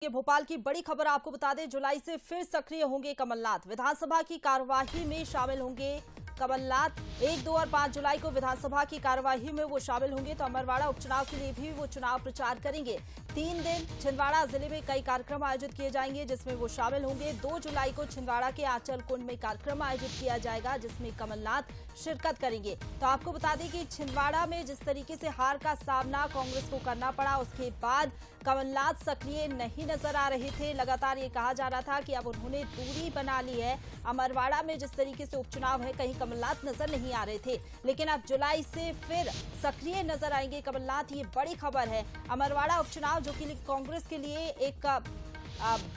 ये भोपाल की बड़ी खबर आपको बता दें, जुलाई से फिर सक्रिय होंगे कमलनाथ। विधानसभा की कार्यवाही में शामिल होंगे कमलनाथ। 1, 2 और 5 जुलाई को विधानसभा की कार्यवाही में वो शामिल होंगे तो अमरवाड़ा उपचुनाव के लिए भी वो चुनाव प्रचार करेंगे। 3 दिन छिंदवाड़ा जिले में कई कार्यक्रम आयोजित किए जाएंगे जिसमें वो शामिल होंगे। 2 जुलाई को छिंदवाड़ा के आंचल कुंड में कार्यक्रम आयोजित किया जाएगा जिसमें कमलनाथ शिरकत करेंगे। तो आपको बता दें कि छिंदवाड़ा में जिस तरीके से हार का सामना कांग्रेस को करना पड़ा, उसके बाद कमलनाथ सक्रिय नहीं नजर आ रहे थे। लगातार ये कहा जा रहा था कि अब उन्होंने दूरी बना ली है। अमरवाड़ा में जिस तरीके से उपचुनाव है, कहीं कमलनाथ नजर नहीं आ रहे थे, लेकिन अब जुलाई से फिर सक्रिय नजर आएंगे कमलनाथ। ये बड़ी खबर है। अमरवाड़ा उपचुनाव जो कि कांग्रेस के लिए एक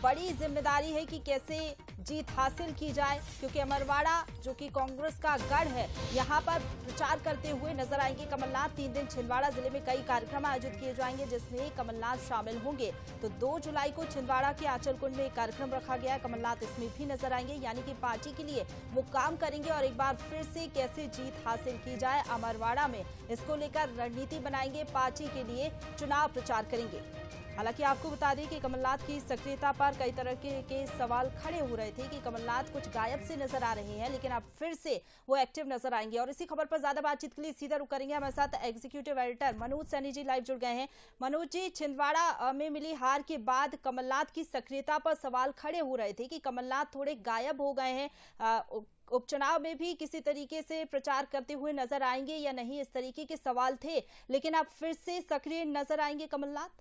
बड़ी जिम्मेदारी है कि कैसे जीत हासिल की जाए, क्योंकि अमरवाड़ा जो कि कांग्रेस का गढ़ है, यहां पर प्रचार करते हुए नजर आएंगे कमलनाथ। 3 दिन छिंदवाड़ा जिले में कई कार्यक्रम आयोजित किए जाएंगे जिसमें कमलनाथ शामिल होंगे। तो 2 जुलाई को छिंदवाड़ा के आंचल कुंड में एक कार्यक्रम रखा गया है, कमलनाथ इसमें भी नजर आएंगे। यानी कि पार्टी के लिए वो काम करेंगे और एक बार फिर से कैसे जीत हासिल की जाए अमरवाड़ा में, इसको लेकर रणनीति बनाएंगे, पार्टी के लिए चुनाव प्रचार करेंगे। हालांकि आपको बता दें कि कमलनाथ की सक्रियता पर कई तरह के सवाल खड़े हो रहे थे कि कमलनाथ कुछ गायब से नजर आ रहे हैं, लेकिन अब फिर से वो एक्टिव नजर आएंगे। और इसी खबर पर ज्यादा बातचीत के लिए सीधा रुख करेंगे, हमारे साथ executive editor Manoj Saini ji live जुड़ गए हैं। मनोज जी, छिंदवाड़ा में मिली हार के बाद कमलनाथ की सक्रियता पर सवाल खड़े हो रहे थे कि कमलनाथ थोड़े गायब हो गए हैं, उपचुनाव में भी किसी तरीके से प्रचार करते हुए नजर आएंगे या नहीं, इस तरीके के सवाल थे, लेकिन अब फिर से सक्रिय नजर आएंगे कमलनाथ।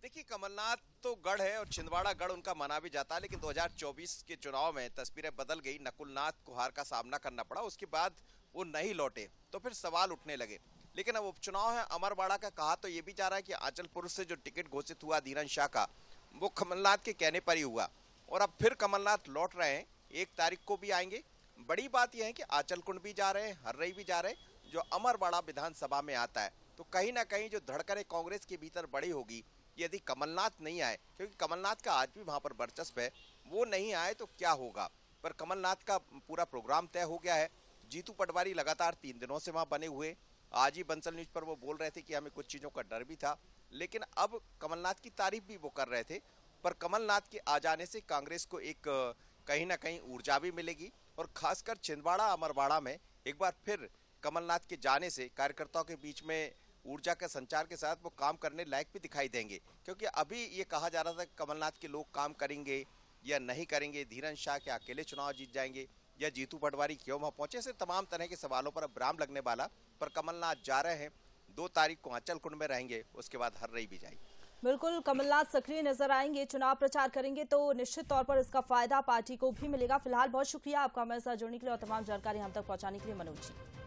देखिए, कमलनाथ तो गढ़ है और छिंदवाड़ा गढ़ उनका माना भी जाता है, लेकिन 2024 के चुनाव में तस्वीरें बदल गई। नकुलनाथ को हार का सामना करना पड़ा, उसके बाद वो नहीं लौटे तो फिर सवाल उठने लगे। लेकिन अब उपचुनाव है अमरवाड़ा का, कहा तो ये भी जा रहा है कि आंचलपुर से जो टिकट घोषित हुआ धीरन शाह का, वो कमलनाथ के कहने पर ही हुआ और अब फिर कमलनाथ लौट रहे हैं। 1 तारीख को भी आएंगे। बड़ी बात यह है कि आंचलकुंड भी जा रहे हैं, हर्रई भी जा रहे हैं, जो अमरवाड़ा विधानसभा में आता है। तो कहीं ना कहीं जो धड़कने कांग्रेस के भीतर बड़ी होगी, यदि कमलनाथ नहीं आए, क्योंकि कमलनाथ का आज भी वहां पर वर्चस्व है, वो नहीं आए तो क्या होगा। पर कमलनाथ का पूरा प्रोग्राम तय हो गया है। जीतू पटवारी लगातार 3 दिनों से वहां बने हुए। आज ही बंसल न्यूज पर वो बोल रहे थे कि हमें कुछ चीजों का डर भी था, लेकिन अब कमलनाथ की तारीफ भी वो कर रहे थे। पर कमलनाथ के आ जाने से कांग्रेस को एक कहीं ना कहीं ऊर्जा भी मिलेगी और खासकर छिंदवाड़ा अमरवाड़ा में एक बार फिर कमलनाथ के जाने से कार्यकर्ताओं के बीच में ऊर्जा के संचार के साथ वो काम करने लायक भी दिखाई देंगे। क्योंकि अभी ये कहा जा रहा था कि कमलनाथ के लोग काम करेंगे या नहीं करेंगे, धीरन शाह के अकेले चुनाव जीत जाएंगे या जीतू पटवारी क्यों वहां पहुंचे, ऐसे तमाम तरह के सवालों पर अब विराम लगने वाला। पर कमलनाथ जा रहे हैं, 2 तारीख को आंचल कुंड में रहेंगे, उसके बाद हर्रई भी जाएगी। बिल्कुल, कमलनाथ सक्रिय नजर आएंगे, चुनाव प्रचार करेंगे तो निश्चित तौर पर इसका फायदा पार्टी को भी मिलेगा। फिलहाल बहुत शुक्रिया आपका हमारे साथ जुड़ने के लिए और तमाम जानकारी हम तक पहुंचाने के लिए मनोज जी।